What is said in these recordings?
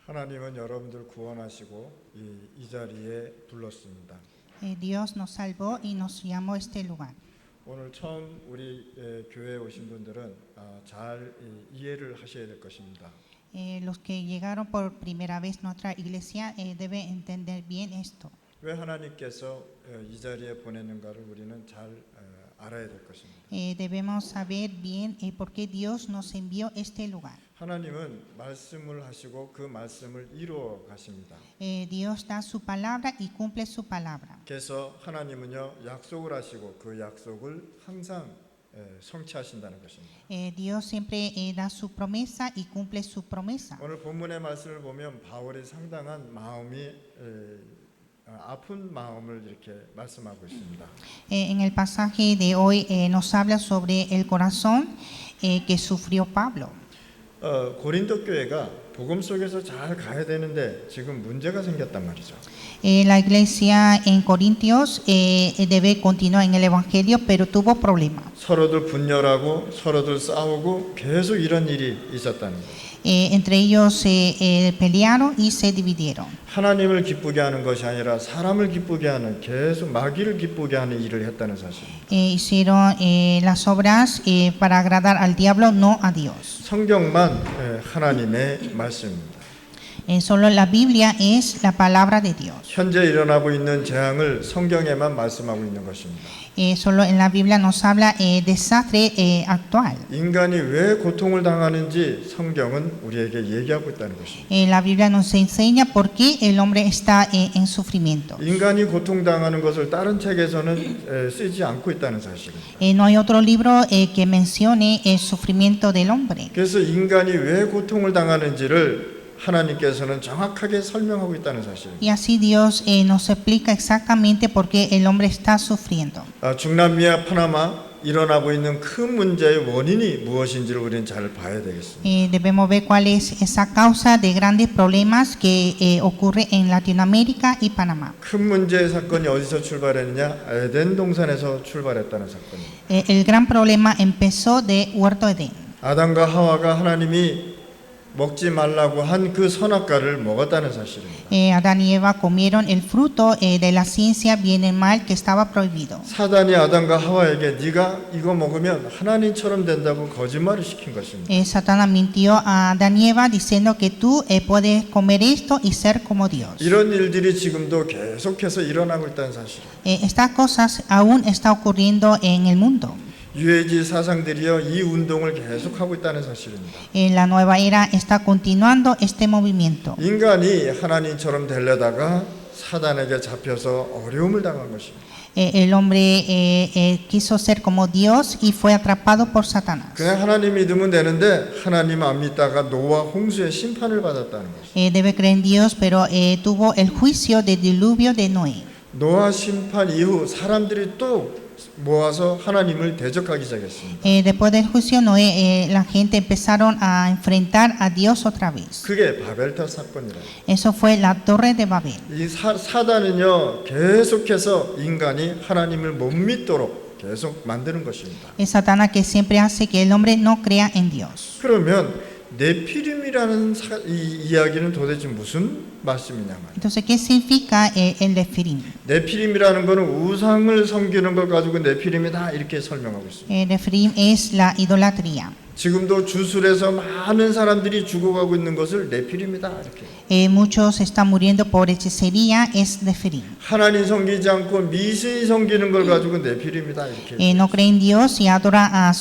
하나님은 여러분들 구원하시고 이 자리에 불렀습니다. Dios nos salvó y nos llamó a este lugar. 오늘 처음 우리 교회에 오신 분들은 잘 이해를 하셔야 될 것입니다. Los que llegaron por primera vez a nuestra iglesia deben entender bien esto. 왜 하나님께서 이 자리에 보냈는가를 우리는 잘 알아야 될 것입니다. Debemos saber bien por qué Dios nos envió a este lugar. 하나님은 말씀을 하시고 그 말씀을 이루어 가십니다. Dios da su palabra y cumple su palabra. 그래서 하나님은요 약속을 하시고 그 약속을 항상 성취하신다는 것입니다. Dios siempre da su promesa y cumple su promesa. 오늘 본문의 말씀을 보면 바울이 상당한 마음이 아픈 마음을 이렇게 말씀하고 있습니다. En el pasaje de hoy nos habla sobre el corazón que sufrió Pablo. 고린도 교회가 복음 속에서 잘 가야 되는데 지금 문제가 생겼단 말이죠. La iglesia en Corintios debe continuar en el evangelio, pero tuvo problemas. 서로들 분열하고 서로들 싸우고 계속 이런 일이 있었다는 거죠. Entre ellos pelearon y se dividieron. 하나님을 기쁘게 하는 것이 아니라 사람을 기쁘게 하는 계속 마귀를 기쁘게 하는 일을 했다는 사실. Hicieron las obras para agradar al diablo, no a Dios. 성경만 하나님의 말씀입니다. Solo la Biblia es la palabra de Dios. 현재 일어나고 있는 재앙을 성경에만 말씀하고 있는 것입니다. Solo en la Biblia nos habla desastre actual. 인간이 왜 고통을 당하는지 성경은 우리에게 얘기하고 있다는 것입니다. La Biblia nos enseña por qué el hombre está en sufrimiento. 인간이 고통당하는 것을 다른 책에서는 쓰지 않고 있다는 사실입니다. No hay otro libro que mencione el sufrimiento del hombre. 그래서 인간이 왜 고통을 당하는지를 하나님께서는 정확하게 설명하고 있다는 사실입니다. Y así Dios nos explica exactamente por qué el hombre está sufriendo. 중남미와 파나마 일어나고 있는 큰 문제의 원인이 무엇인지를 우리는 잘 봐야 되겠습니다. Debemos ver cuál es esa causa de grandes problemas que ocurre en Latinoamérica y Panamá. 큰 문제의 사건이 어디서 출발했느냐? 에덴 동산에서 출발했다는 사건입니다. El gran problema empezó de Huerto Edén. 아담과 하와가 하나님이 먹지 말라고 한 그 선악과를 먹었다는 사실입니다. Adán y Eva comieron el fruto de la ciencia bien y mal que estaba prohibido. 사단이 아담과 하와에게 네가 이거 먹으면 하나님처럼 된다고 거짓말을 시킨 것입니다. Satanás mintió a Adán y Eva diciendo que tú puedes comer esto y ser como Dios. 이런 일들이 지금도 계속해서 일어나고 있다는 사실입니다. Estas cosas aún está ocurriendo en el mundo. 유해지 사상들이요 이 운동을 계속하고 있다는 사실입니다. La nueva era está continuando este movimiento. 인간이 하나님처럼 되려다가 사단에게 잡혀서 어려움을 당한 것입니다. El hombre quiso ser como Dios y fue atrapado por Satanás. 그냥 하나님 믿으면 되는데 하나님 안 믿다가 노아 홍수의 심판을 받았다는 것입니다. Debe creer en Dios, pero tuvo el juicio del diluvio de Noé. 노아 심판 이후 사람들이 또 모아서 하나님을 대적하기 시작했습니다. Después del juicio Noé, la gente empezaron a enfrentar a Dios otra vez. 그게 바벨탑 사건이라. Eso fue la torre de Babel. 이 사단은요 계속해서 인간이 하나님을 못 믿도록 계속 만드는 것입니다. Es Satanás que siempre hace que el hombre no crea en Dios. 그러면 네피림이라는 이 이야기는 도대체 무슨 말씀이냐 말이에요. Entonces, ¿qué significa el Nefilim? 네피림이라는 거는 우상을 섬기는 걸 가지고 네피림이다 이렇게 설명하고 있습니다. Nefilim es la idolatría. 지금도 주술에서 많은 사람들이 죽어가고 있는 것을 네피림이다 이렇게. Muchos están muriendo por hechicería, es Nefilim. 하나님 섬기지 않고 미신이 섬기는 걸 가지고 네피림이다 이렇게. No cree en Dios y adora a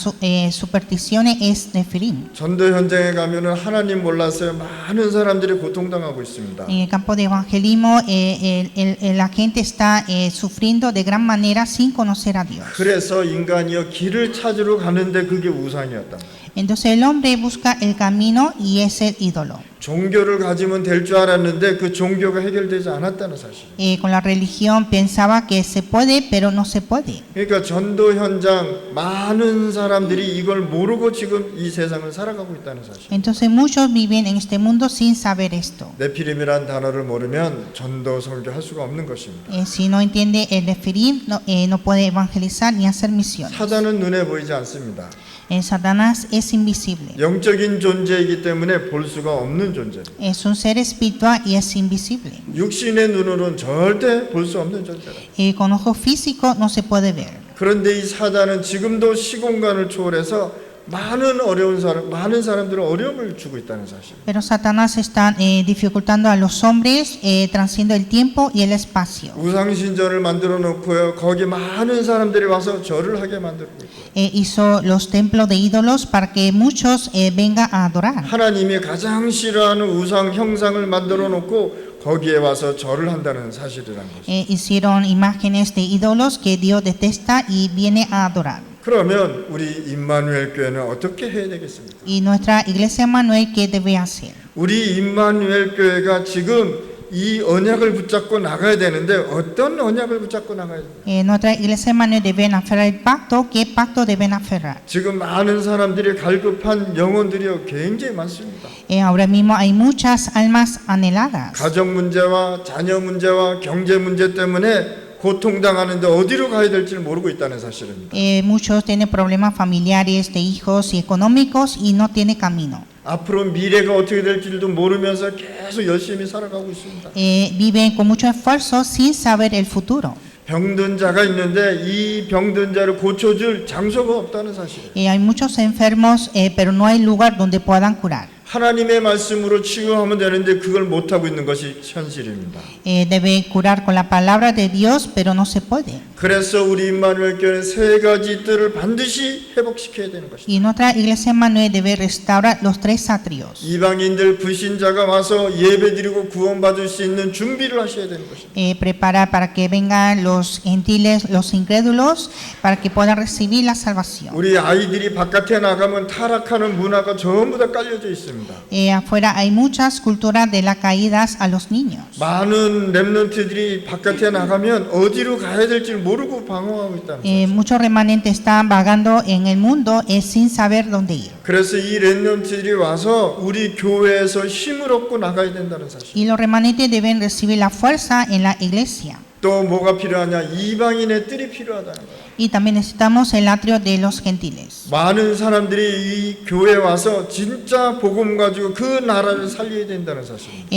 supersticiones, es Nefilim. 전도 현장에 가면은 하나님 몰라서 많은 사람들이 고통당하고 있습니다. En el campo de evangelismo, la gente está sufriendo de gran manera sin conocer a Dios. 그래서 인간이요 길을 찾으러 가는데 그게 우상이었다. Entonces el hombre busca el camino y es el ídolo. 종교를 가지면 될 줄 알았는데 그 종교가 해결되지 않았다는 사실. Con la religión pensaba que se puede, pero no se puede. 그러니까 전도 현장 많은 사람들이 이걸 모르고 지금 이 세상을 살아가고 있다는 사실. Entonces muchos viven en este mundo sin saber esto. 네피림이란 단어를 모르면 전도 설교할 수가 없는 것입니다. Si no entiende el Nefilim, no puede evangelizar ni hacer misiones. 사단은 눈에 보이지 않습니다. Satanás es invisible. 영적인 존재이기 때문에 볼 수가 없는 존재입니다. Es un ser espiritual y es invisible. 육신의 눈으로는 절대 볼 수 없는 존재다. Con ojos físicos no se puede ver. 그런데 이 사단은 지금도 시공간을 초월해서 많은 사람들은 어려움을 주고 있다는 사실. Pero Satanás está dificultando a los hombres, transciendo el tiempo y el espacio. 우상 신전을 만들어 놓고요. 거기 많은 사람들이 와서 절을 하게 만들고 있고. Hizo los templos de ídolos para que muchos vengan a adorar. 하나님이 가장 싫어하는 우상 형상을 만들어 놓고 거기에 와서 절을 한다는 사실이라는 것입니다. Hicieron imágenes de ídolos que Dios detesta y viene a adorar. 그러면 우리 임마누엘 교회는 어떻게 해야 되겠습니까? Y nuestra iglesia Manuel, ¿qué debe hacer? 우리 임마누엘 교회가 지금 이 언약을 붙잡고 나가야 되는데 어떤 언약을 붙잡고 나가야 돼요? Nuestra iglesia Manuel deben aferrar el pacto. ¿Qué pacto deben aferrar? 지금 많은 사람들이 갈급한 영혼들이 굉장히 많습니다. Ahora mismo hay muchas almas anheladas. 가정 문제와 자녀 문제와 경제 문제 때문에 고통당하는데 어디로 가야 될지를 모르고 있다는 사실입니다. Muchos tienen problemas familiares, de hijos y económicos y no tienen camino. 앞으로 미래가 어떻게 될지도 모르면서 계속 열심히 살아가고 있습니다. Viven con mucho esfuerzo sin saber el futuro. 병든 자가 있는데 이 병든 자를 고쳐줄 장소가 없다는 사실이에요. Hay muchos enfermos, pero no hay lugar donde puedan curar. 하나님의 말씀으로 치유하면 되는데 그걸 못하고 있는 것이 현실입니다. Debe curar con la palabra de Dios, pero no se puede. 그래서 우리 임마누엘 교회는 세 가지 뜰을 반드시 회복시켜야 되는 것입니다. Y nuestra iglesia Manuel debe restaurar los tres atrios. 이방인들 불신자가 와서 예배드리고 구원받을 수 있는 준비를 하셔야 되는 것입니다. Preparar para que vengan los gentiles, los incrédulos, para que puedan recibir la salvación. 우리 아이들이 바깥에 나가면 타락하는 문화가 전부 다 깔려져 있습니다. Afuera hay muchas culturas de las caídas a los niños. 많은 렘넌트들이 바깥에 나가면 어디로 가야 될지 모르고 방황하고 있다는 거죠. Muchos remanentes están vagando en el mundo sin saber dónde ir. 그래서 이 렘넌트들이 와서 우리 교회에서 힘을 얻고 나가야 된다는 사실. Y los remanentes deben recibir la fuerza en la iglesia. 또 뭐가 필요하냐? 이방인의 뜰이 필요하다는 거예요. Y también necesitamos el atrio de los gentiles. 많은 사람들이 이 교회에 와서 진짜 복음 가지고 그 나라를 살려야 된다는 사실입니다.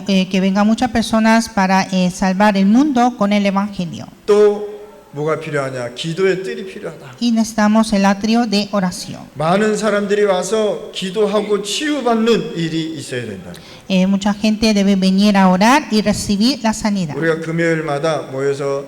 Que vengan muchas personas para salvar el mundo con el evangelio. 또 뭐가 필요하냐? 기도의 뜰이 필요하다. Y necesitamos el atrio de oración. 많은 사람들이 와서 기도하고 치유받는 일이 있어야 된다. Mucha gente debe venir a orar y recibir la sanidad. 우리가 금요일마다 모여서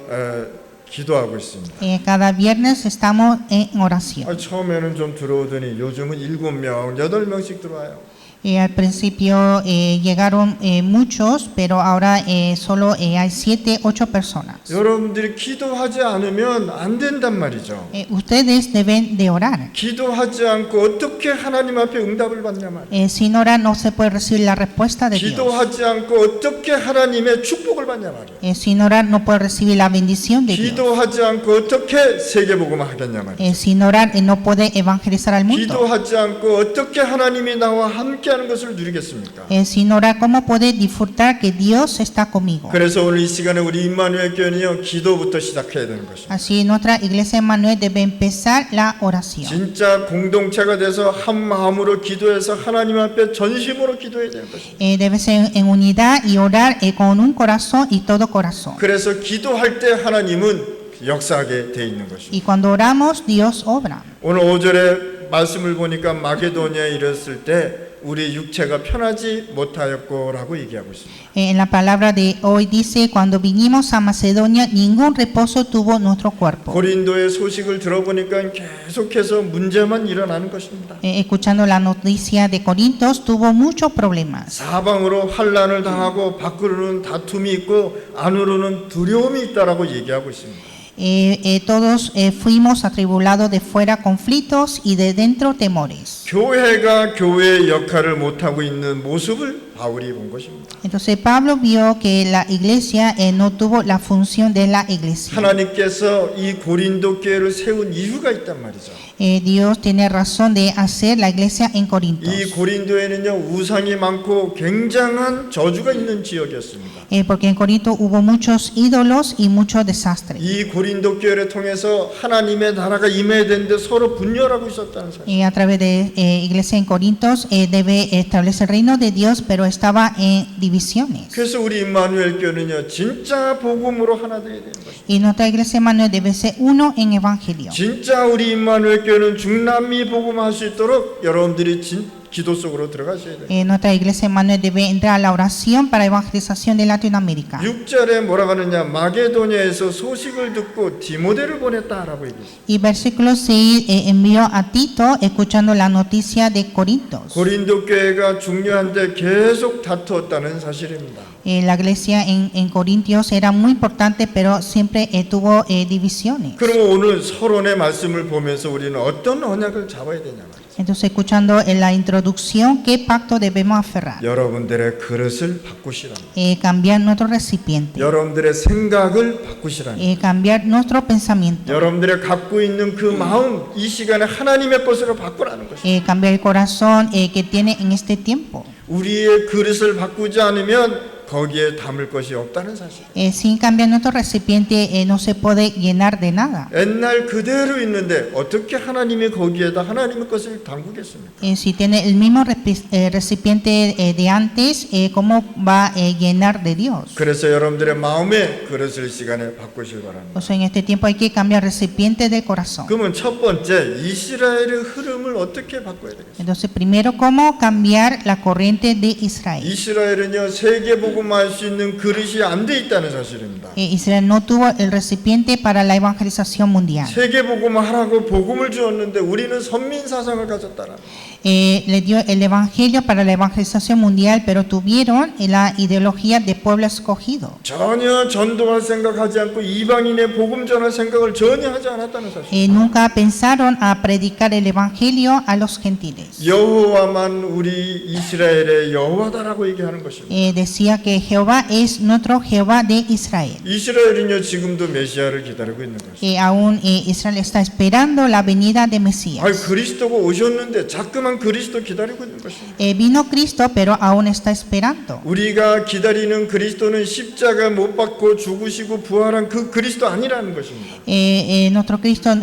기도하고 있습니다. Cada viernes estamos en oración. 처음에는 좀 들어오더니 요즘은 7명, 8명씩 들어와요. Al principio llegaron muchos, pero ahora solo hay 7, 8 personas. 여러분들이 기도하지 않으면 안 된단 말이죠. Ustedes deben de orar. 기도하지 않고 어떻게 하나님 앞에 응답을 받냐 말이에요. Sin orar no se puede recibir la respuesta de Dios. 기도하지 않고 어떻게 하나님의 축복을 받냐 말이에요. Sin orar no puede recibir la bendición de Dios. 기도하지 않고 어떻게 세계복음을 하겠냐 말이에요. Sin orar no puede evangelizar al mundo. 기도하지 않고 어떻게 하나님이 나와 함께하는 것을 누리겠습니까? Sin orar, ¿cómo puede disfrutar que Dios está conmigo? 그래서 오늘 이 시간에 우리 임마누엘 교회는요 기도부터 시작해야 되는 것입니다. Así nuestra iglesia Emmanuel debe empezar la oración. 진짜 공동체가 돼서 한 마음으로 기도해서 하나님 앞에 전심으로 기도해야 되는 것입니다. Debe ser en unidad y orar con un corazón y todo corazón. 그래서 기도할 때 하나님은 역사하게 돼 있는 것입니다. Y cuando oramos, Dios obra. 오늘 5절에 말씀을 보니까 마게도니아에 이르렀을 때 우리 육체가 편하지 못하였고라고 얘기하고 있습니다. En la palabra de hoy dice, cuando vinimos a Macedonia, ningún reposo tuvo nuestro cuerpo. 고린도의 소식을 들어보니까 계속해서 문제만 일어나는 것입니다. Escuchando la noticia de Corintios, tuvo muchos problemas. 사방으로 환난을 당하고 밖으로는 다툼이 있고 안으로는 두려움이 있다라고 얘기하고 있습니다. Todos fuimos atribulados de fuera conflictos y de dentro temores. 교회가 교회의 역할을 못하고 있는 모습을 바울이 본 것입니다. Entonces Pablo vio que la iglesia no tuvo la función de la iglesia. 하나님께서 이 고린도 교회를 세운 이유가 있단 말이죠. Dios tiene razón de hacer la iglesia en Corinto. 이 고린도에는요 우상이 많고 굉장한 저주가 있는 지역이었습니다. Porque en Corinto hubo muchos ídolos y mucho desastre. 이 고린도 교회를 통해서 하나님의 나라가 임해야 되는데 서로 분열하고 있었다는 사실. A través de iglesia en Corintios debe establecer el reino de Dios, pero estaba en divisiones. 그래서 우리 임마누엘 교회는요 진짜 복음으로 하나 되어야 되는 것입니다. Y nuestra iglesia Manuel debe ser uno en evangelio. 진짜 우리 임마누엘 교회는 중남미 복음할 수 있도록 여러분들이 기도 속으로 들어가셔야 돼요. Nuestra iglesia Manuel debe entrar a la oración para evangelización de Latinoamérica. 6절에 뭐라고 하느냐 마게도냐에서 소식을 듣고 디모데를 보냈다라고 얘기했어요. Y versículo 6 envió a Tito escuchando la noticia de Corintios. 고린도 교회가 중요한데 계속 다투었다는 사실입니다. La iglesia en Corintios era muy importante, pero siempre tuvo divisiones. 그럼 오늘 서론의 말씀을 보면서 우리는 어떤 언약을 잡아야 되냐 말이죠. Entonces, escuchando en la introducción, ¿qué pacto debemos aferrar? 여러분들의 그릇을 바꾸시라는 Cambiar nuestro recipiente, 여러분들의 생각을 바꾸시라는 cambiar nuestro pensamiento, 여러분들의 갖고 있는 그 마음 이 시간에 하나님의 것으로 바꾸라는 것입니다. cambiar el corazón que tiene en este tiempo. 우리의 그릇을 바꾸지 않으면 거기에 담을 것이 없다는 사실. Sin cambiar nuestro recipiente no se puede llenar de nada. 옛날 그대로 있는데 어떻게 하나님이 거기에다 하나님의 것을 담그겠습니까? Si tiene el mismo recipiente de antes, ¿cómo va a llenar de Dios? 그래서 여러분들의 마음의 그릇을 시간에 바꾸실 바랍니다. O sea, en este tiempo hay que cambiar recipiente del corazón. 그러면 첫 번째 이스라엘의 흐름을 어떻게 바꿔야 되겠습니까? Entonces, primero, ¿cómo cambiar la corriente de Israel? 이스라엘은요 세계복음할 수 있는 그릇이 안 돼 있다는 사실입니다. Israel no tuvo el recipiente para la evangelización mundial. 세계복음하라고 복음을 주었는데 우리는 선민 사상을 가졌다라. Le dio el evangelio para la evangelización mundial, pero tuvieron la ideología de pueblo escogido. 전혀 전도할 생각하지 않고 이방인의 복음 전할 생각을 전혀 하지 않았다는 사실. Nunca pensaron a predicar el evangelio a los gentiles. 여호와만 우리 이스라엘의 여호와다라고 얘기하는 것입니다. Decía que Jehová es nuestro Jehová de Israel. 이스라엘은요 지금도 메시아를 기다리고 있는 것입니다. Aún Israel está esperando la venida de Mesías. 그리스도가 오셨는데 자꾸만 그리스도 기다리고 있는 것입니다. Vino Cristo, pero aún está esperando. 우리가 기다리는 그리스도는 십자가 못 박고 죽으시고 부활한 그 그리스도 아니라는 것입니다. Nuestro Cristo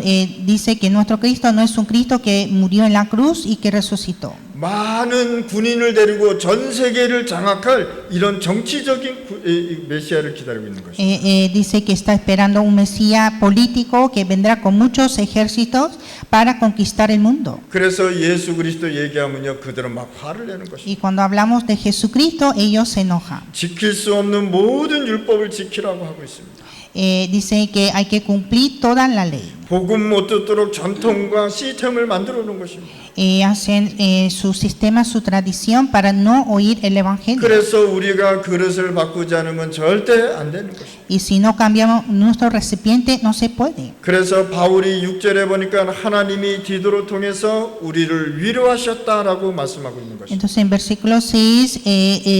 dice que nuestro Cristo no es un Cristo que murió en la cruz y que resucitó. 많은 군인을 데리고 전 세계를 장악할 이런 정치적인 메시아를 기다리고 있는 것입니다. Dice que está esperando un Mesías político que vendrá con muchos ejércitos para conquistar el mundo. 그래서 예수 그리스도 얘기하면요 그들은 막 화를 내는 것입니다. Y cuando hablamos de Jesucristo, ellos se enojan. 지킬 수 없는 모든 율법을 지키라고 하고 있습니다. Dice que hay que cumplir toda la ley. 복음 못 듣도록 전통과 시스템을 만들어 놓은 것입니다. Hacen su sistema, su tradición para no oír el evangelio. 그래서 우리가 그릇을 바꾸지 않으면 절대 안 되는 것입니다. Y si no cambiamos nuestro recipiente, no se puede. 그래서 바울이 6절에 보니까 하나님이 디도를 통해서 우리를 위로하셨다라고 말씀하고 있는 것입니다. Entonces en versículo 6,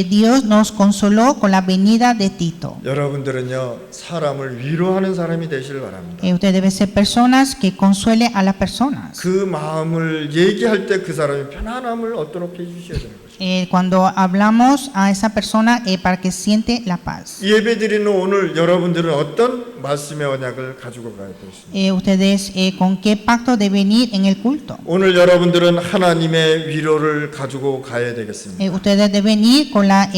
Dios nos consoló con la venida de Tito. 여러분들은요 사람을 위로하는 사람이 되시길 바랍니다. Usted debe ser personas que consuele a las personas. 그 마음을 얘기할 때 그 사람이 편안함을 얻도록 해주셔야 되는 거죠. Cuando hablamos a esa persona para que siente la paz. 예배드리는 오늘 여러분들은 어떤 말씀의 언약을 가지고 가야 되겠습니까? Ustedes con qué pacto de venir en el culto. 오늘 여러분들은 하나님의 위로를 가지고 가야 되겠습니다. Ustedes deben ir con la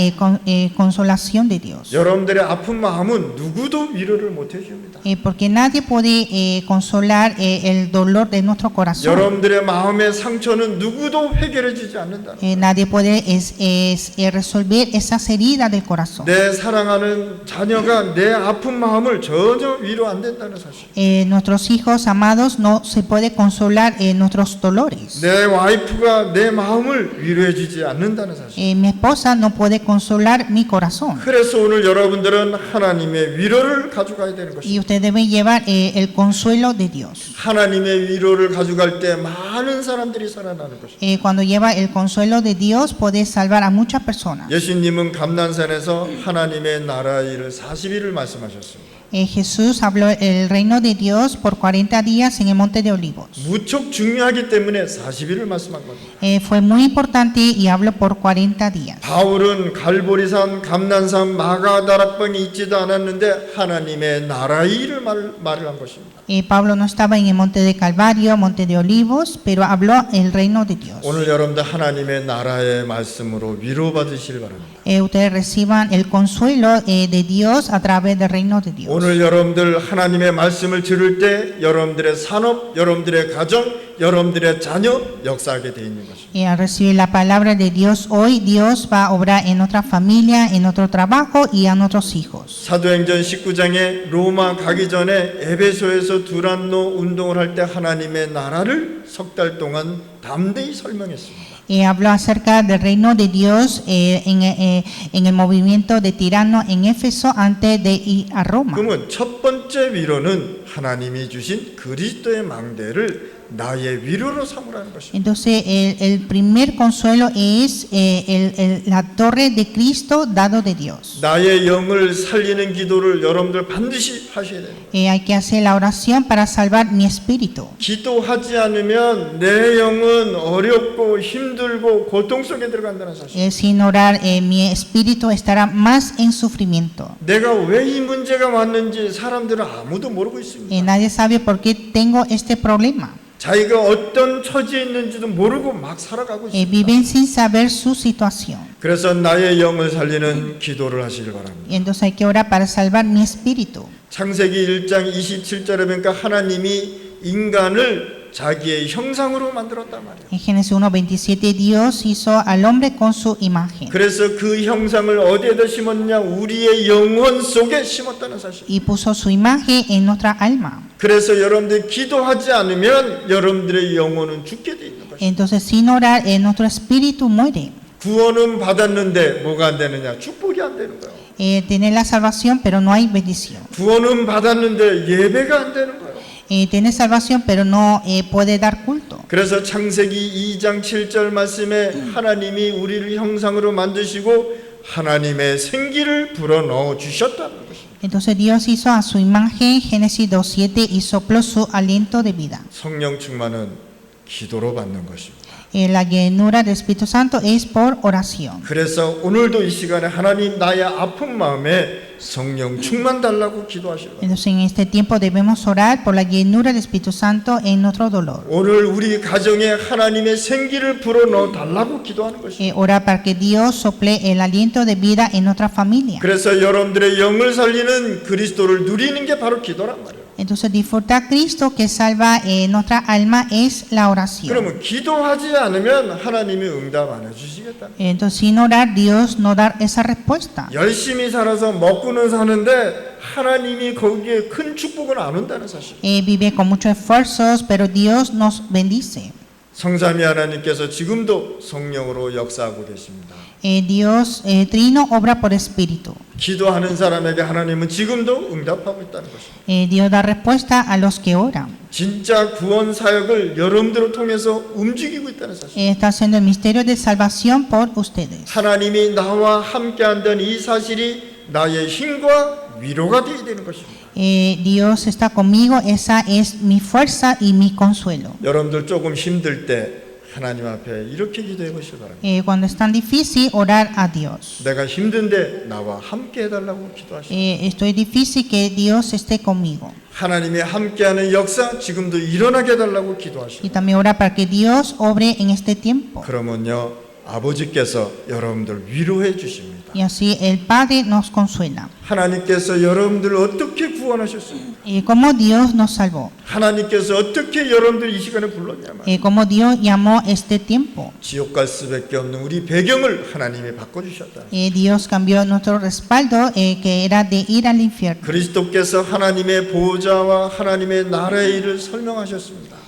consolación de Dios. 여러분들의 아픈 마음은 누구도 위로를 못 해줍니다. Porque nadie puede consolar el dolor de nuestro corazón. 여러분들의 마음의 상처는 누구도 해결해주지 않는다. Nadie puede resolver esas heridas del corazón. 내 사랑하는 자녀가 내 아픈 마음을 전혀 전혀 위로 안 된다는 사실. Nuestros hijos amados no se puede consolar nuestros dolores. 내 와이프가 내 마음을 위로해 주지 않는다는 사실. Mi esposa no puede consolar mi corazón. 그래서 오늘 여러분들은 하나님의 위로를 가져가야 되는 Y 것입니다. usted debe llevar el consuelo de Dios. 하나님의 위로를 가져갈 때 많은 사람들이 살아나는 것입니다. Cuando lleva el consuelo de Dios, puede salvar a muchas personas. 예수님은 감난산에서 하나님의 나라 일을 40일을 말씀하셨습니다. Jesús habló el reino de Dios por 40 días en el monte de Olivos. 무척 중요하기 때문에 40일을 말씀한 겁니다. Fue muy importante y habló por 40 días. 바울은 갈보리산, 감난산, 마가다락방에 있지도 않았는데 하나님의 나라의 일을 말을 한 것입니다. Pablo no estaba en el monte de Calvario, monte de Olivos, pero habló el reino de Dios. 오늘 여러분들 하나님의 나라의 말씀으로 위로받으시길 바랍니다. Ustedes reciban el consuelo de Dios a través del reino de Dios. 오늘 여러분들 하나님의 말씀을 들을 때 여러분들의 산업, 여러분들의 가정, 여러분들의 자녀 역사하게 되어 있는 것입니다. Al recibir la palabra de Dios hoy, Dios va a obrar en nuestra familia, en nuestro trabajo y a nuestros hijos. 사도행전 19장에 로마 가기 전에 에베소에서 두란노 운동을 할 때 하나님의 나라를 석 달 동안 담대히 설명했습니다. Habló acerca del reino de Dios en el movimiento de Tirano en Éfeso antes de ir a Roma. 그러면 첫 번째 위로는 하나님이 주신 그리스도의 망대를 나의 위로로 삼으라는 것입니다. Entonces, el primer consuelo es la torre de Cristo dado de Dios. 나의 영을 살리는 기도를 여러분들 반드시 하셔야 돼요. Hay que hacer la oración para salvar mi espíritu. 기도하지 않으면 내 영은 어렵고 힘들고 고통 속에 들어간다는 사실. Sin orar, mi espíritu estará más en sufrimiento. 내가 왜 이 문제가 왔는지 사람들은 아무도 모르고 있습니다. Nadie sabe por qué tengo este problema. 자기가 어떤 처지에 있는지도 모르고 막 살아가고 있습니다. Viven sin saber su situación. 그래서 나의 영을 살리는 기도를 하시길 바랍니다. Y entonces hay que orar para salvar mi espíritu. 창세기 1장 27절에 보니까 하나님이 인간을 자기의 형상으로 만들었단 말이에요. En Génesis 1:27 Dios hizo al hombre con su imagen. 그래서 그 형상을 어디에다 심었냐? 우리의 영혼 속에 심었다는 사실. Y puso su imagen en nuestra alma. 그래서 여러분들이 기도하지 않으면 여러분들의 영혼은 죽게 돼 있는 것입니다. Entonces sin orar nuestro espíritu muere. 구원은 받았는데 뭐가 안 되느냐? 축복이 안 되는 거예요. Tiene la salvación pero no hay bendición. 구원은 받았는데 예배가 안 되는 거예요. Tiene salvación pero no puede dar culto. 그래서 창세기 2장 7절 말씀에 하나님이 우리를 형상으로 만드시고 하나님의 생기를 불어넣어 주셨다는 것입니다. Entonces Dios hizo a su imagen, Génesis 2:7, y sopló su aliento de vida. 성령 충만은 기도로 받는 것입니다. La llenura del Espíritu Santo es por oración. 그래서 오늘도 이 시간에 하나님 나의 아픈 마음에 성령 충만 달라고 기도하시라. Entonces en este tiempo debemos orar por la llenura del Espíritu Santo en nuestro dolor. 오늘 우리 가정에 하나님의 생기를 불어넣어 달라고 기도하는 것입니다. Orar para que Dios sople el aliento de vida en nuestra familia. 그래서 여러분들의 영을 살리는 그리스도를 누리는 게 바로 기도란 말이에요. Entonces disfrutar Cristo que salva nuestra alma es la oración. 그러면 기도하지 않으면 하나님이 응답 안 해주시겠다. Entonces sin orar Dios no da esa respuesta. 열심히 살아서 먹고는 사는데 하나님이 거기에 큰 축복은 안 온다는 사실. Vive con muchos esfuerzos, pero Dios nos bendice. 성삼위 하나님께서 지금도 성령으로 역사하고 계십니다. Dios Trino obra por espíritu. 기도하는 사람에게 하나님은 지금도 응답하고 있다는 것입니다. Dios da respuesta a los que oran. 진짜 구원 사역을 여러분들을 통해서 움직이고 있다는 사실. Está haciendo el misterio de salvación por ustedes. 하나님이 나와 함께 한다는 이 사실이 나의 힘과 위로가 되어야 되는 것입니다. Dios está conmigo, esa es mi fuerza y mi consuelo. 여러분들 조금 힘들 때 하나님 앞에 이렇게 기도해 보시기 바랍니다. Cuando es tan difícil, orar a Dios. 내가 힘든데 나와 함께 해달라고 기도하시고 Estoy difícil, que Dios esté conmigo. 하나님이 함께하는 역사 지금도 일어나게 해달라고 Y 기도하시고 también orar para que Dios obre en este tiempo. 그러면요 아버지께서 여러분들 위로해 주십니다. Y así el Padre nos consuela. 하나님께서 여러분들을 어떻게 구원하셨습니까? Cómo Dios nos salvó, 하나님께서 어떻게 여러분들 이 시간에 불렀냐면 cómo Dios llamó este tiempo. 지옥 갈 수밖에 없는 우리 배경을 하나님이 바꿔주셨다. Dios cambió nuestro respaldo, que era de ir al infierno. 그리스도께서 하나님의 보좌와 하나님의 나라의 일을 설명하셨습니다.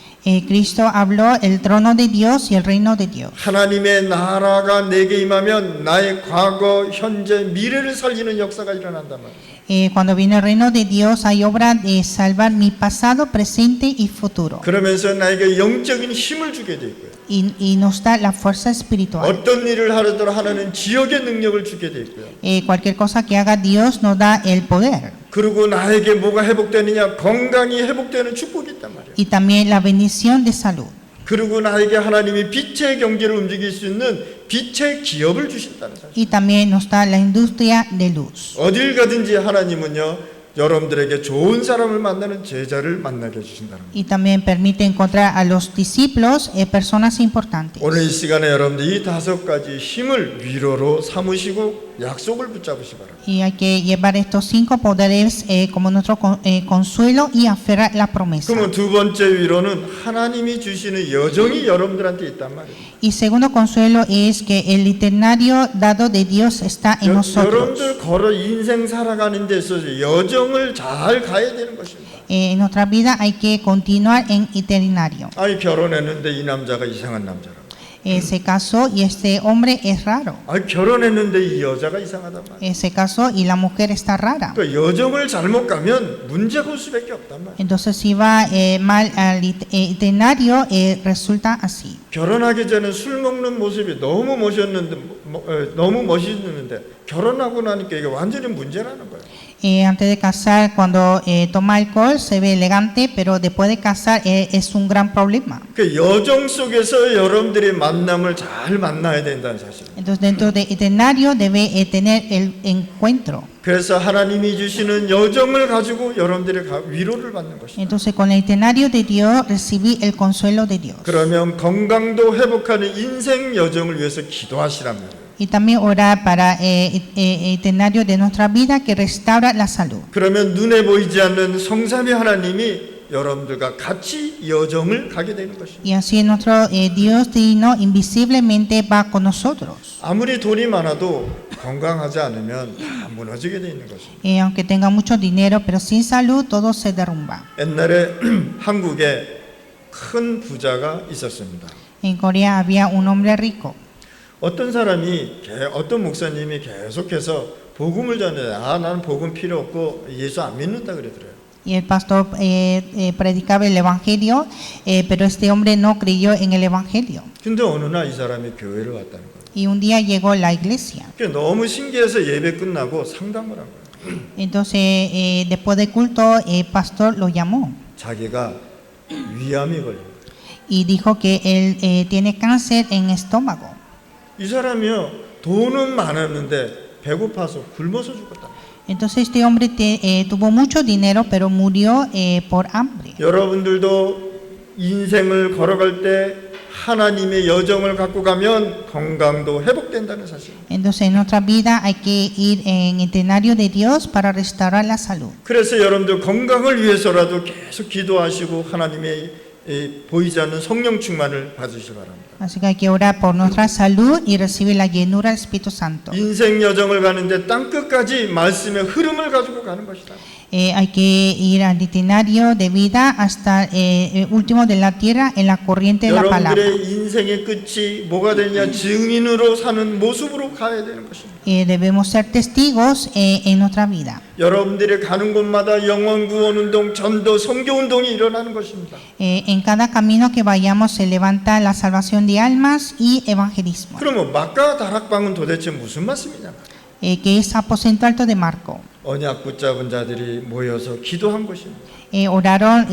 Cristo habló el trono de Dios y el reino de Dios. 하나님의 나라가 내게 임하면 나의 과거, 현재, 미래를 살리는 역사가 일어난단 말이에요. Cuando viene el reino de Dios hay obra de salvar mi pasado, presente y futuro. 그러면서 나에게 영적인 힘을 주게 돼 있고요. Y nos da la fuerza espiritual. 어떤 일을 하려도 하나는 지역의 능력을 주게 돼 있고요. Cualquier cosa que haga Dios nos da el poder. 그리고 나에게 뭐가 회복되느냐? 건강이 회복되는 축복이 있단 말이에요. Y también la bendición de salud. 그리고 나에게 하나님이 빛의 경제를 움직일 수 있는 빛의 기업을 주신다는 사실. Y también nos da la industria de luz. 어딜 가든지 하나님은요, 여러분들에게 좋은 사람을 만나는 제자를 만나게 해주신다는 거예요. Y también permite encontrar a los discípulos, personas importantes. 오늘 이 시간에 여러분들 이 5가지 힘을 위로로 삼으시고 약속을 붙잡으시 바랍니다. Y hay que llevar estos 5 poderes como nuestro consuelo y aferrar la promesa. 그러면 두 번째 위로는 하나님이 주시는 여정이 여러분들한테 있단 말이에요. Y segundo consuelo es que el itinerario dado de Dios está en nosotros. 여러분들 걸어 인생 살아가는 데 있어서 여정을 잘 가야 되는 것입니다. En nuestra vida hay que continuar en itinerario. 아니 결혼했는데 이 남자가 이상한 남자라. Se casó y este hombre es raro. 아니 결혼했는데 이 여자가 이상하단 말이야. Se casó y la mujer está rara. 그 여정을 잘못 가면 문제가 올 수밖에 없단 말이야. Entonces si va mal al itinerario, resulta así. 결혼하기 전에 술 먹는 모습이 너무 멋있는데 결혼하고 나니까 이게 완전히 문제라는 거예요. Antes de casar, cuando toma alcohol se ve elegante, pero después de casar es un gran problema. 그 여정 속에서 여러분들의 만남을 잘 만나야 된다는 사실. Entonces dentro del itinerario debe tener el encuentro. 그래서 하나님이 주시는 여정을 가지고 여러분들의 위로를 받는 것입니다. Entonces con el itinerario de Dios recibí el consuelo de Dios. 그러면 건강도 회복하는 인생 여정을 위해서 기도하시라면. Y también orar para el itinerario de nuestra vida que restaura la salud. 그러면 눈에 보이지 않는 성삼위 하나님이 여러분들과 같이 여정을 가게 되는 것입니다. Y así nuestro Dios divino invisiblemente va con nosotros. 아무리 돈이 많아도 건강하지 않으면 다 무너지게 돼 있는 것입니다. Aunque tenga mucho dinero, pero sin salud todo se derrumba. 옛날에 한국에 큰 부자가 있었습니다. En Corea había un hombre rico. 어떤 목사님이 계속해서 복음을 전해 나는 복음 필요 없고 예수 안 믿는다 그러더래요. Y el pastor predicaba el evangelio, pero este hombre no creyó en el evangelio. 근데 어느 날 이 사람이 교회를 왔다는 거예요. Y un día llegó a la iglesia. 너무 신기해서 예배 끝나고 상담을 한 거예요. Entonces después del culto el pastor lo llamó 자기가 위암이 걸린 거예요. y dijo que él tiene cáncer en estómago. 이 사람이요 돈은 많았는데 배고파서 굶어서 죽었다. Entonces este hombre tuvo mucho dinero, pero murió por hambre. 여러분들도 인생을 걸어갈 때 하나님의 여정을 갖고 가면 건강도 회복된다는 사실. Entonces en nuestra vida hay que ir en itinerario de Dios para restaurar la salud. 그래서 여러분들 건강을 위해서라도 계속 기도하시고 하나님의 보이지 않는 성령 충만을 받으시기 바랍니다. Así que hay que orar por nuestra salud y recibir la llenura del Espíritu Santo. 인생 여정을 가는데 땅 끝까지 말씀의 흐름을 가지고 가는 것이다. Hay que ir al itinerario de vida hasta el último de la tierra en la corriente de la palabra. 여러분들의 인생의 끝이 뭐가 되냐 증인으로 사는 모습으로 가야 되는 것입니다. Debemos ser testigos en nuestra vida. 여러분들이 가는 곳마다 영혼 구원 운동, 전도, 선교 운동이 일어나는 것입니다. En cada camino que vayamos se levanta la salvación de almas y evangelismo. 그러면 막가 다락방은 도대체 무슨 말씀이냐? Que es aposento alto de Marco. 언약 붙잡은 자들이 모여서 기도한 것입니다. Oraron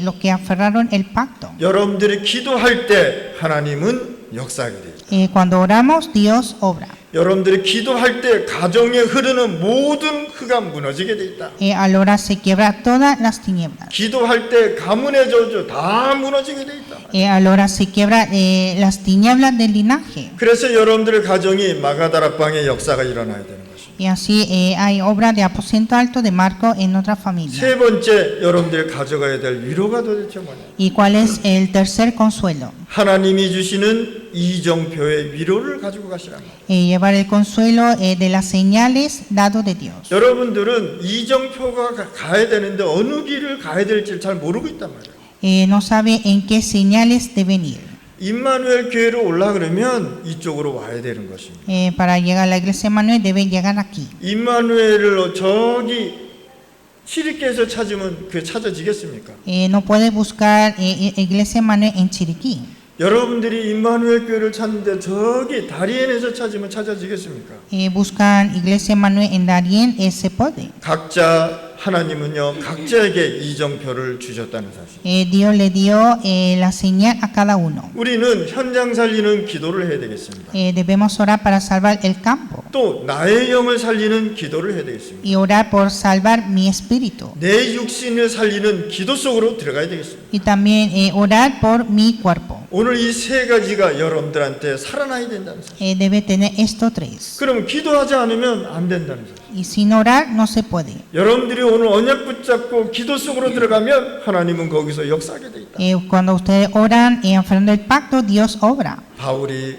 los que aferraron el pacto. 여러분들이 기도할 때 하나님은 역사하게 됩니다. Cuando oramos, Dios obra. 여러분들이 기도할 때 가정에 흐르는 모든 흐가 무너지게 돼 있다. Al orar se quiebra todas las tinieblas. 기도할 때 가문의 저주 다 무너지게 돼 있다. 말이에요. ahora se quiebra las tinieblas del linaje. 그래서 여러분들의 가정이 마가다락방의 역사가 일어나야 되는 것입니다. Y así hay obra de aposento alto de Marco en otra familia. 세 번째 여러분들이 가져가야 될 위로가 도대체 뭐냐? ¿Y cuál es el tercer consuelo? 하나님이 주시는 이정표의 위로를 가지고 가시란 말이에요. Llevar el consuelo de las señales dado de Dios. 여러분들은 이정표가 가야 되는데 어느 길을 가야 될지 잘 모르고 있단 말이에요. No sabe en qué señales deben ir. 임마누엘 교회로 올라 그러면 이쪽으로 와야 되는 것입니다. Para llegar a la iglesia Emmanuel deben llegar aquí. 임마누엘을 저기 시리케에서 찾으면 그 찾아지겠습니까? No puede buscar iglesia Emmanuel en Chiriquí. 여러분들이 임마누엘 교회를 찾는데 저기 다리엔에서 찾으면 찾아지겠습니까? Buscan iglesia Emmanuel en Darien, se puede. 각자 하나님은요 각자에게 이정표를 주셨다는 사실. Dios le dio la señal a cada uno. 우리는 현장 살리는 기도를 해야 되겠습니다. Debemos orar para salvar el campo 또 나의 영을 살리는 기도를 해야 되겠습니다. y orar por salvar mi espíritu. 내 육신을 살리는 기도 속으로 들어가야 되겠습니다. Y también orar por mi cuerpo. 오늘 이 세 가지가 여러분들한테 살아나야 된다는 사실. Debe tener estos tres. 그럼 기도하지 않으면 안 된다는 사실. Y sin orar no se puede. 여러분들이 오늘 언약 붙잡고 기도 속으로 들어가면 하나님은 거기서 역사하게 돼 있다. Cuando ustedes oran enfrentando el pacto, Dios obra. 바울이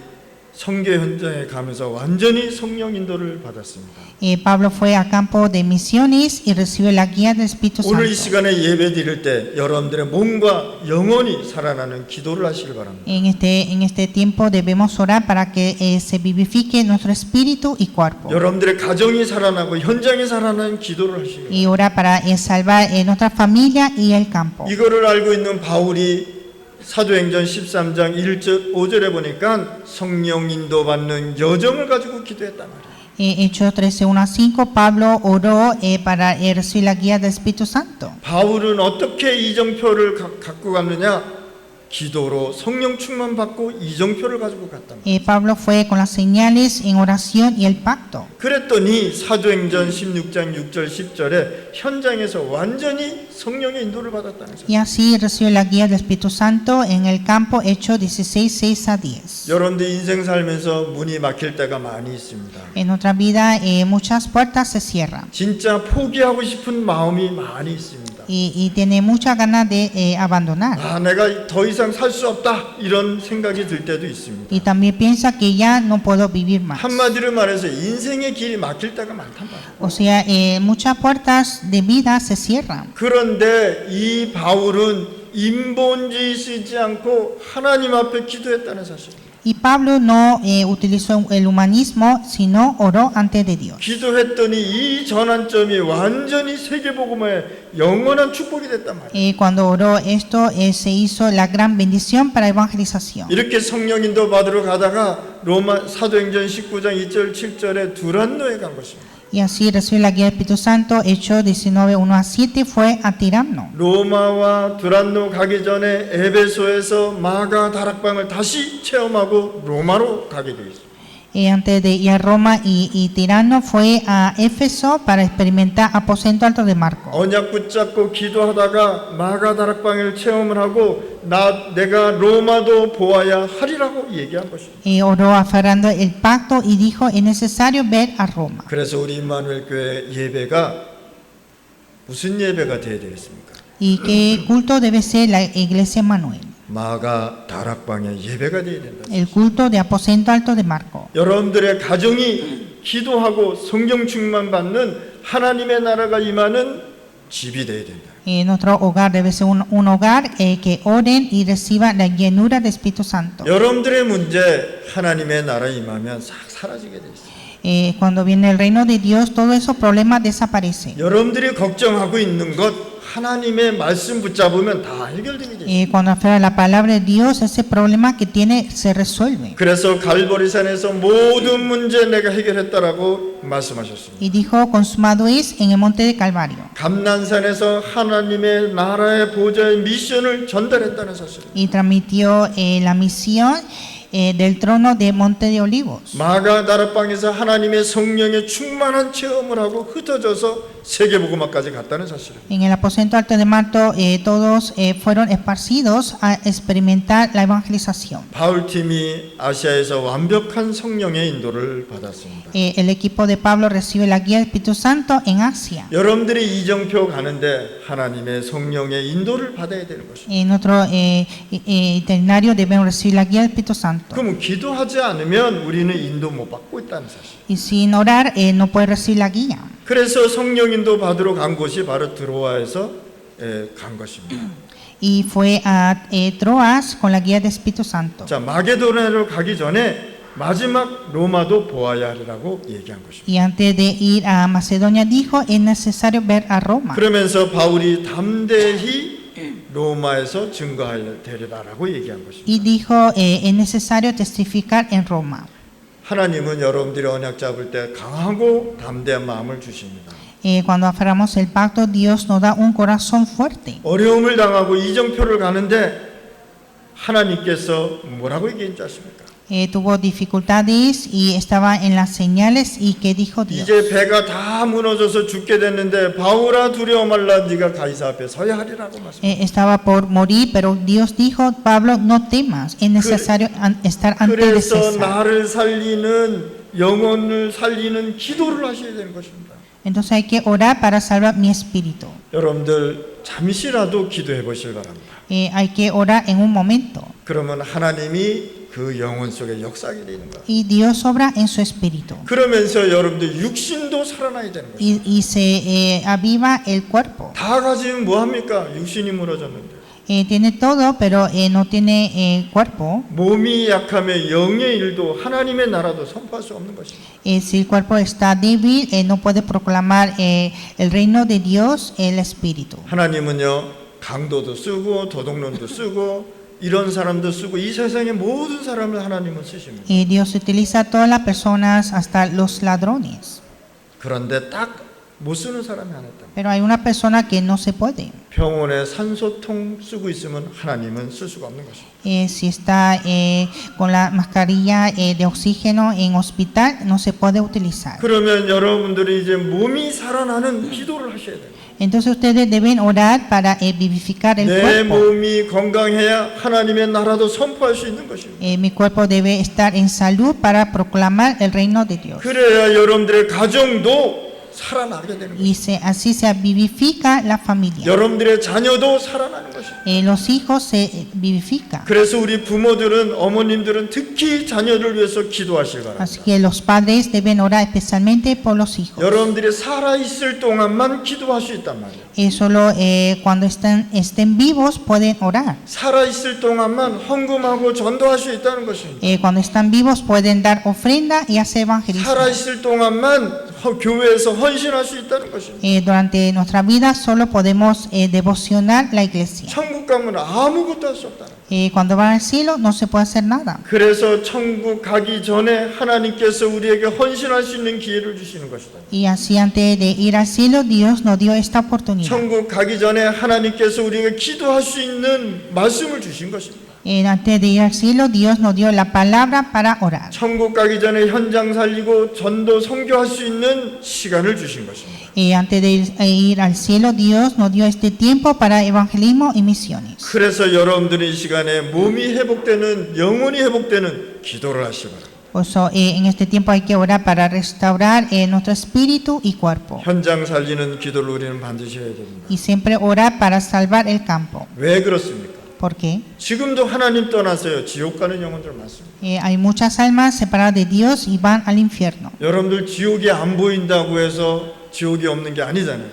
선교 현장에 가면서 완전히 성령 인도를 받았습니다. Pablo fue a campo de misiones y recibió la guía del Espíritu 오늘 이 Santo. 시간에 예배 드릴 때 여러분들의 몸과 영혼이 살아나는 기도를 하시길 바랍니다. En este tiempo debemos orar para que se vivifique nuestro espíritu y cuerpo. 여러분들의 가정이 살아나고 현장이 살아나는 기도를 하시길 바랍니다. Y orar para salvar nuestra familia y el campo. 이거를 알고 있는 바울이 사도행전 13장 1절 5절에 보니까 성령 인도받는 여정을 가지고 기도했단 말이에요. Hechos 13, 1-5, Pablo oró para recibir la guía del Espíritu Santo. 바울은 어떻게 이정표를 갖고 갔느냐? 기도로 성령 충만 받고 이정표를 가지고 갔단 말이에요. Pablo fue con las señales en oración y el pacto. 그랬더니 사도행전 16장 6절 10절에 현장에서 완전히 성령의 인도를 받았다는 거죠. Y así recibió la guía del Espíritu Santo en el campo, Hechos 16, 6-10. 여러분들 인생 살면서 문이 막힐 때가 많이 있습니다. En nuestra vida muchas puertas se cierran 진짜 포기하고 싶은 마음이 많이 있습니다. y tiene muchas ganas de abandonar. 아, 내가 더 이상 살 수 없다 이런 생각이 들 때도 있습니다. Y también piensa que ya no puedo vivir más. 한마디로 말해서 인생의 길이 막힐 때가 많단 말이에요. O sea, muchas puertas de vida se cierran. 그런데 이 바울은 인본주의 쓰지 않고 하나님 앞에 기도했다는 사실입니다. Y Pablo no utilizó el humanismo, sino oró ante de Dios. 기도했더니 이 전환점이 완전히 세계복음의 영원한 축복이 됐단 말이에요. Cuando oró esto, se hizo la gran bendición para evangelización. 이렇게 성령 인도 받으러 가다가 로마 사도행전 19장 2절 7절에 두란노에 간 것입니다. Y así recibió la guía del Espíritu Santo, Hechos 19, 1-7, fue a Tirano. 로마와 두란노 가기 전에 에베소에서 마가 다락방을 다시 체험하고 로마로 가게 되어 있습니다. Antes de ir a Roma y Tirano fue a Éfeso para experimentar aposento alto de Marco. 언약 붙잡고 기도하다가 마가 다락방을 체험을 하고 내가 로마도 보아야 하리라고 얘기한 것입니다. Oró aferrando el pacto y dijo, es necesario ver a Roma. 그래서 우리 임마누엘 교회 예배가 무슨 예배가 되어야 되겠습니까? ¿Y qué culto debe ser la iglesia Emmanuel? 마가 다락방의 예배가 되어야 된다. El culto de aposento alto de Marco. 여러분들의 가정이 기도하고 성령 충만 받는 하나님의 나라가 임하는 집이 되어야 된다. Nuestro hogar debe ser un hogar que oren y reciban la llenura del Espíritu Santo. 여러분들의 문제 하나님의 나라 임하면 싹 사라지게 돼 있어요. Cuando viene el reino de Dios, todos esos problemas desaparecen. 여러분들이 걱정하고 있는 것 하나님의 말씀 붙잡으면 다 해결되게 돼 있어요. Cuando aferra la palabra de Dios, ese problema que tiene se resuelve. 그래서 갈보리산에서 모든 문제 내가 해결했다라고 말씀하셨습니다. Y dijo, consumado es en el monte de Calvario. 감난산에서 하나님의 나라의 보좌의 미션을 전달했다는 사실. Y transmitió la misión del trono de Monte de Olivos. 마가 다락방에서 하나님의 성령의 충만한 체험을 하고 흩어져서 세계복음화까지 갔다는 사실입니다. En el aposento alto de Marto, todos fueron esparcidos a experimentar la evangelización. 바울팀이 아시아에서 완벽한 성령의 인도를 받았습니다. El equipo de Pablo recibe la guía del Espíritu Santo en Asia. 여러분들이 이정표 가는데 하나님의 성령의 인도를 받아야 되는 것입니다. En otro itinerario debemos recibir la guía del Espíritu Santo. 그럼 기도하지 않으면 우리는 인도 못 받고 있다는 사실. Y sin orar no puede recibir la guía. 그래서 성령 인도 받으러 간 곳이 바로 드로아에서 간 것입니다. Y fue a Troas con la guía del Espíritu Santo. 자, 마게도냐로 가기 전에 마지막 로마도 보아야 하리라고 얘기한 것입니다. Y antes de ir a Macedonia dijo, es necesario ver a Roma. 그러면서 바울이 담대히 로마에서 증거할 되리라라고 얘기한 것입니다. Y dijo, es necesario testificar en Roma. 하나님은 여러분들이 언약 잡을 때 강하고 담대한 마음을 주십니다. Cuando aferramos el pacto, Dios nos da un corazón fuerte. 어려움을 당하고 이정표를 가는데 하나님께서 뭐라고 얘기했는지 아십니까? Tuvo dificultades y estaba en las señales. ¿Y qué dijo Dios? 이제 배가 다 무너져서 죽게 됐는데 바울아 두려워 말라 네가 가이사 앞에 서야 하리라고 말씀합니다. Estaba por morir, pero Dios dijo, Pablo, no temas, es necesario estar antes de 그래서 César. 나를 살리는 영혼을 살리는 기도를 하셔야 되는 것입니다. Entonces hay que orar para salvar mi espíritu. 여러분들 잠시라도 기도해 보시기 바랍니다. Hay que orar en un momento. 그러면 하나님이 그 영혼 속에 역사하게 되는 거예요. Y Dios obra en su espíritu. 그러면서 여러분들 육신도 살아나야 되는 거예요. Y se aviva el cuerpo. 다 가지면 뭐 합니까? 육신이 무너졌는데. Tiene todo, pero no tiene cuerpo. 몸이 약하면 영의 일도 하나님의 나라도 선포할 수 없는 것입니다. Si el cuerpo está débil, no puede proclamar el reino de Dios, el espíritu. 하나님은요 강도도 쓰고 도둑놈도 쓰고 이런 사람도 쓰고 이 세상의 모든 사람을 하나님은 쓰십니다. Dios utiliza a todas las personas, hasta los ladrones. 그런데 딱 못 쓰는 사람이 하나 있다. Pero hay una persona que no se puede. 병원에 산소통 쓰고 있으면 하나님은 쓸 수가 없는 것입니다. Si está con la mascarilla de oxígeno en hospital, no se puede utilizar. 그러면 여러분들이 이제 몸이 살아나는 기도를 하셔야 돼요. Entonces ustedes deben orar para vivificar el 내 cuerpo. 몸이 건강해야 하나님의 나라도 선포할 수 있는 것입니다. Mi cuerpo debe estar en salud para proclamar el reino de Dios. 그래야 여러분들의 가정도 살아나게 되는 Y 것입니다. así se vivifica la familia. 여러분들의 자녀도 살아나는 것입니다. Los hijos se vivifican. 그래서 우리 부모들은 어머님들은 특히 자녀를 위해서 기도하시기 바랍니다. Así que los padres deben orar especialmente por los hijos. 여러분들이 살아있을 동안만 기도할 수 있단 말이에요. Solo cuando estén vivos pueden orar. 살아있을 동안만 헌금하고 전도할 수 있다는 것입니다. Cuando están vivos pueden dar ofrenda y hacer evangelismo. 살아있을 동안만 교회에서 헌신할 수 있다는 것입니다. Durante nuestra vida solo podemos devocionar la iglesia. 천국 가면 아무것도 할 수 없다. Cuando van al cielo no se puede hacer nada. 그래서 천국 가기 전에 하나님께서 우리에게 헌신할 수 있는 기회를 주시는 것이다. Y así antes de ir al cielo Dios nos dio esta oportunidad. 천국 가기 전에 하나님께서 우리에게 기도할 수 있는 말씀을 주신 것입니다. Antes de ir al cielo Dios nos dio la palabra para orar. 천국 가기 전에 현장 살리고 전도 선교할 수 있는 시간을 주신 것입니다. Antes de ir al cielo Dios nos dio este tiempo para evangelismo y misiones. 그래서 여러분들이 이 시간에 몸이 회복되는 영혼이 회복되는 기도를 하시기 바랍니다. Por eso en este tiempo hay que orar para restaurar nuestro espíritu y cuerpo. 현장 살리는 기도를 우리는 반드시 해야 됩니다. Y siempre orar para salvar el campo. 왜 그렇습니까? ¿Por qué? 지금도 하나님 떠나서요 지옥 가는 영혼들 많습니다. Hay muchas almas separadas de Dios y van al infierno. 여러분들 지옥이 안 보인다고 해서 지옥이 없는 게 아니잖아요.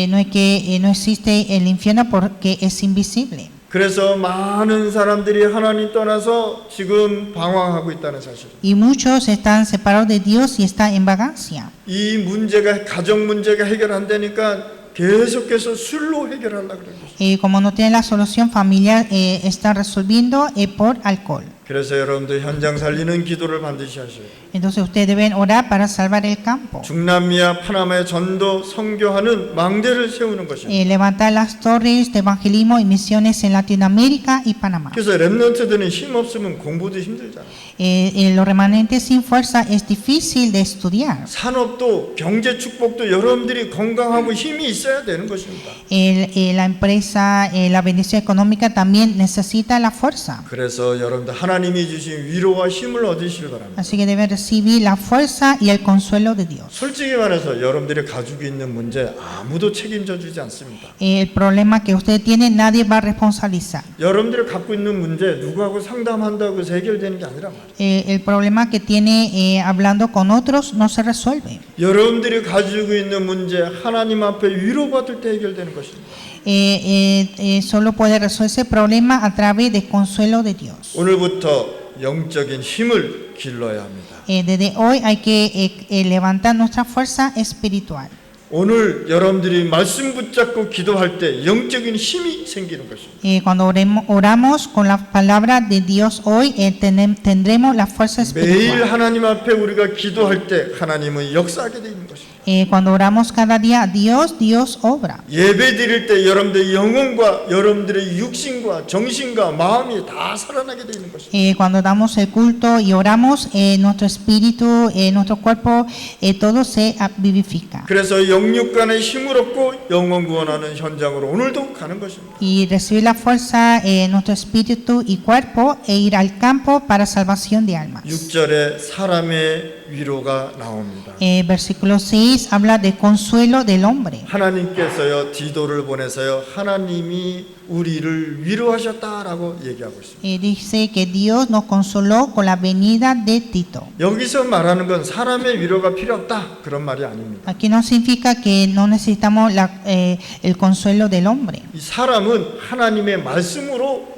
No es que no existe el infierno porque es invisible. 그래서 많은 사람들이 하나님 떠나서 지금 방황하고 있다는 사실. Y muchos están separados de Dios y están en vagancia. 이 문제가 가정 문제가 해결 안 되니까 계속해서 술로 해결하려고 그러는 것입니다. Como no tienen la solución familiar, están resolviendo por alcohol. 그래서 여러분도 현장 살리는 기도를 반드시 하셔야 돼요. Entonces ustedes deben orar para salvar el campo. 중남미와 파나마의 전도 선교하는 망대를 세우는 것입니다. Levantar las torres de evangelismo y misiones en Latinoamérica y Panamá. 그래서 렘넌트들은 힘 없으면 공부도 힘들잖아요. Los remanentes sin fuerza es difícil de estudiar. 산업도 경제 축복도 여러분들이 건강하고 힘이 있어야 되는 것입니다. La empresa, la bendición económica también necesita la fuerza. 그래서 여러분들 하나님이 주신 위로와 힘을 얻으시길 바랍니다. Así que deben recibir la fuerza y el consuelo de Dios. 솔직히 말해서 여러분들이 가지고 있는 문제 아무도 책임져 주지 않습니다. El problema que usted tiene nadie va a responsabilizar. 여러분들이 갖고 있는 문제 누구하고 상담한다고 해서 해결되는 게 아니란 말이에요. El problema que tiene hablando con otros no se resuelve. 여러분들이 가지고 있는 문제 하나님 앞에 위로받을 때 해결되는 것입니다. Solo puede resolverse el problema a través del consuelo de Dios. 오늘부터 영적인 힘을 길러야 합니다. Desde hoy hay que levantar nuestra fuerza espiritual. 오늘 여러분들이 말씀 붙잡고 기도할 때 영적인 힘이 생기는 것입니다. Cuando oramos con la palabra de Dios hoy, tendremos la fuerza 매일 espiritual. 하나님 앞에 우리가 기도할 때 하나님은 역사하게 되어 있는 것입니다. Cuando oramos cada día a Dios, Dios obra. 예배 드릴 때 여러분들의 영혼과 여러분들의 육신과 정신과 마음이 다 살아나게 되어 있는 것입니다. Cuando damos el culto y oramos, nuestro espíritu, nuestro cuerpo, todo se vivifica. 그래서 영육 간의 힘을 얻고 영혼 구원하는 현장으로 오늘도 가는 것입니다. Y recibir la fuerza, nuestro espíritu y cuerpo, e ir al campo para salvación de almas. 6절에 사람의 위로가 나옵니다. Versículo 6 habla de consuelo del hombre. 하나님께서요 디도를 보내서요 하나님이 우리를 위로하셨다라고 얘기하고 있습니다. Dice que Dios nos consoló con la venida de Tito. 여기서 말하는 건 사람의 위로가 필요 없다 그런 말이 아닙니다. Aquí no significa que no necesitamos el consuelo del hombre. 이 사람은 하나님의 말씀으로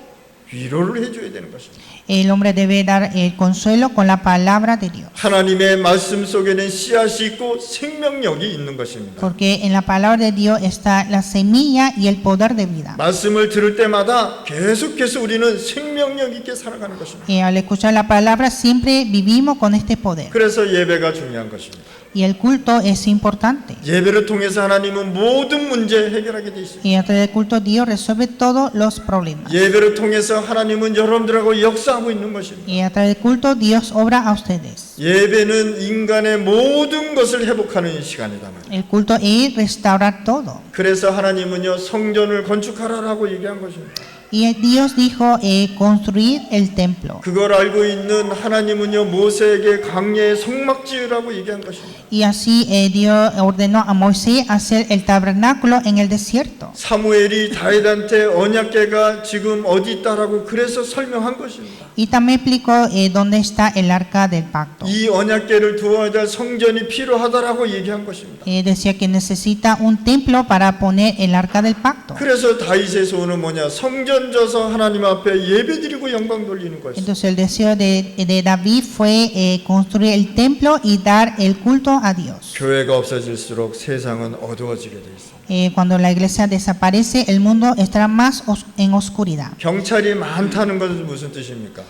위로를 해줘야 되는 것입니다. El hombre debe dar el consuelo con la palabra de Dios. 하나님의 말씀 속에는 씨앗이 있고 생명력이 있는 것입니다. Porque en la palabra de Dios está la semilla y el poder de vida. 말씀을 들을 때마다 계속해서 우리는 생명력 있게 살아가는 것입니다. Y al escuchar la palabra siempre vivimos con este poder. 그래서 예배가 중요한 것입니다. Y el culto es importante. 예배를 통해서 하나님은 모든 문제 해결하게 돼 있습니다. Y a través del culto Dios resuelve todos los problemas. 예배를 통해서 하나님은 여러분들하고 역사하고 있는 것입니다. Y a través del culto Dios obra a ustedes. 예배는 인간의 모든 것을 회복하는 시간이다 말이에요. El culto es restaurar todo. 그래서 하나님은요 성전을 건축하라라고 얘기한 것입니다. Y Dios dijo construir el templo. 그걸 알고 있는 하나님은요 모세에게 광야에 성막 지으라고 얘기한 것입니다. Y así Dios ordenó a Moisés hacer el tabernáculo en el desierto. 사무엘이 다윗한테 언약궤가 지금 어디 있다라고 그래서 설명한 것입니다. Y también explicó dónde está el arca del pacto. 이 언약궤를 두어야 될 성전이 필요하다라고 얘기한 것입니다. Decía que necesita un templo para poner el arca del pacto. 그래서 다윗의 소원은 뭐냐? 성전 져서 하나님 앞에 예배드리고 영광 돌리는 것이죠. Entonces el deseo de David fue construir el templo y dar el culto a Dios. 교회가 없어질수록 세상은 어두워지게 돼 있어요. Cuando la iglesia desaparece, el mundo estará más en oscuridad. 경찰이 많다는 것은 무슨 뜻입니까?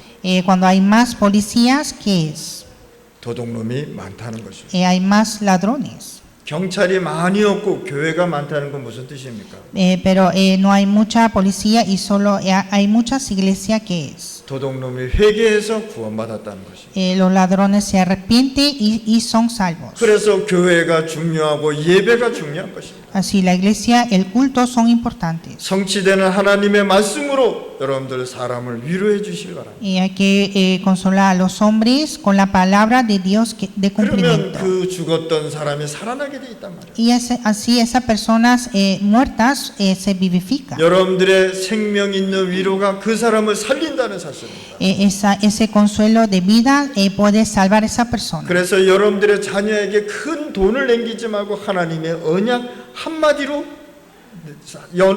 Cuando hay más policías, ¿qué es? 도둑놈이 많다는 것이죠. Hay más ladrones. 경찰이 많이 없고 교회가 많다는 건 무슨 뜻입니까? Pero no hay mucha policía y solo hay muchas iglesias, ¿qué es? 도둑놈이 회개해서 구원받았다는 것이죠. Los ladrones se arrepienten y son salvos. 그래서 교회가 중요하고 예배가 중요한 것입니다. Así la iglesia, el culto son importantes. 성취되는 하나님의 말씀으로 여러분들 사람을 위로해 주시기 바랍니다. Y hay que consolar a los hombres con la palabra de Dios de 그러면 cumplimiento. 그 죽었던 사람이 살아나게 돼 있단 말이에요. Y así esas personas muertas se vivifican. 여러분들의 생명 있는 위로가 그 사람을 살린다는 사실입니다. Ese consuelo de vida puede salvar a esa persona. 그래서 여러분들의 자녀에게 큰 돈을 남기지 말고 하나님의 언약 한마디로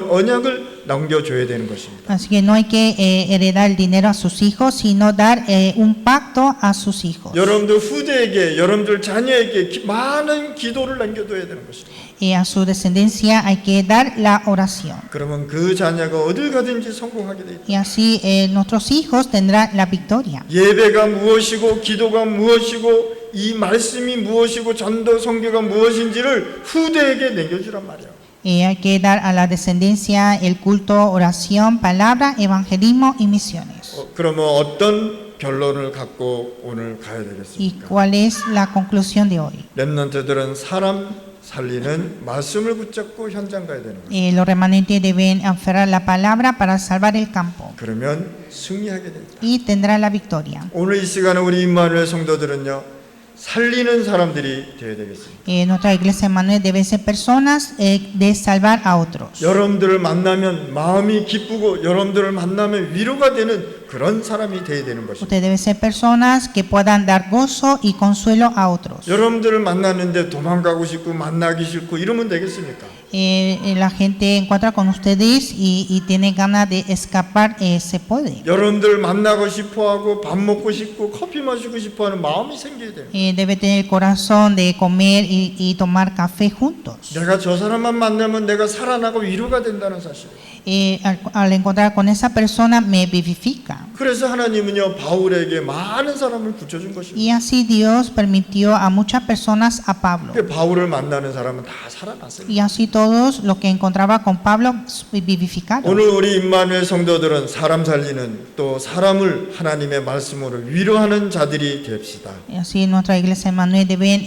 언약을 남겨줘야 되는 것입니다. Así que no hay que heredar el dinero a sus hijos, sino dar un pacto a sus hijos. 여러분들 후대에게, 여러분들 자녀에게 많은 기도를 남겨둬야 되는 것입니다. Y a su descendencia hay que dar la oración. 그러면 그 자녀가 어딜 가든지 성공하게 돼 있다. Y así nuestros hijos tendrán la victoria. 예배가 무엇이고 기도가 무엇이고 이 말씀이 무엇이고 전도 선교가 무엇인지를 후대에게 남겨주란 말이야. Hay que dar a la descendencia el culto, oración, palabra, evangelismo y misiones. 그러면 어떤 결론을 갖고 오늘 가야 ¿Y 되겠습니까? cuál es la conclusión de hoy? 렘넌트들은 사람 살리는 말씀을 붙잡고 현장 가야 되는 거예요. Los remanentes deben aferrar la palabra para salvar el campo 그러면 승리하게 됩니다. y tendrán la victoria. 오늘 이 시간에 우리 임마누엘 성도들은요, 살리는 사람들이 되어야 되겠습니다. Nuestra iglesia Emmanuel debe ser personas de salvar a otros. 여러분들을 만나면 마음이 기쁘고 여러분들을 만나면 위로가 되는 그런 사람이 되어야 되는 것입니다. Usted debe ser personas que puedan dar gozo y consuelo a otros. 여러분들을 만났는데 도망가고 싶고 만나기 싫고 이러면 되겠습니까? La gente encuentra con ustedes y tiene ganas de escapar, se puede. 여러분들 만나고 싶어하고 밥 먹고 싶고 커피 마시고 싶어하는 마음이 생겨야 돼요. Debe tener el corazón de comer y tomar café juntos. 내가 저 사람만 만나면 내가 살아나고 위로가 된다는 사실. Al encontrar con esa persona me vivifica. 그래서 하나님은요, 바울에게 많은 사람을 붙여준 것입니다. Y así Dios permitió a muchas personas a Pablo. 바울을 만나는 사람은 다 살아났어요. Y así todos los que encontraba con Pablo vivificaron. 오늘 우리 임마누엘 성도들은 사람 살리는 또 사람을 하나님의 말씀으로 위로하는 자들이 됩시다. Y así nuestra iglesia Emmanuel deben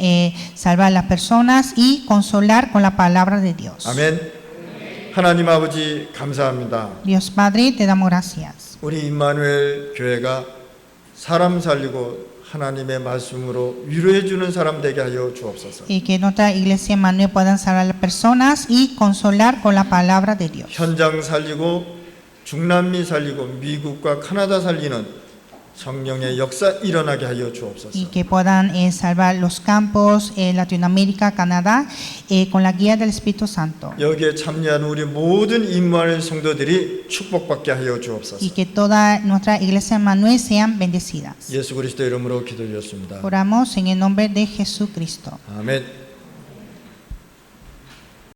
salvar a las personas y consolar con la palabra de Dios. 아멘. 하나님 아버지 감사합니다. Dios Padre, te damos gracias. 우리 임마누엘 교회가 사람 살리고 하나님의 말씀으로 위로해 주는 사람 되게 하여 주옵소서. Y que nuestra iglesia Emmanuel puedan salvar a las personas y consolar con la palabra de Dios. 현장 살리고 중남미 살리고 미국과 카나다 살리는 성령의 역사 일어나게 하여 주옵소서. Y que puedan salvar los campos, Latinoamérica, Canadá, con la guía del Espíritu Santo. 여기에 참여한 우리 모든 임마누엘 성도들이 축복받게 하여 주옵소서. Y que toda nuestra iglesia Emmanuel sean bendecidas. 예수 그리스도 이름으로 기도드렸습니다. Oramos en el nombre de Jesucristo. 아멘.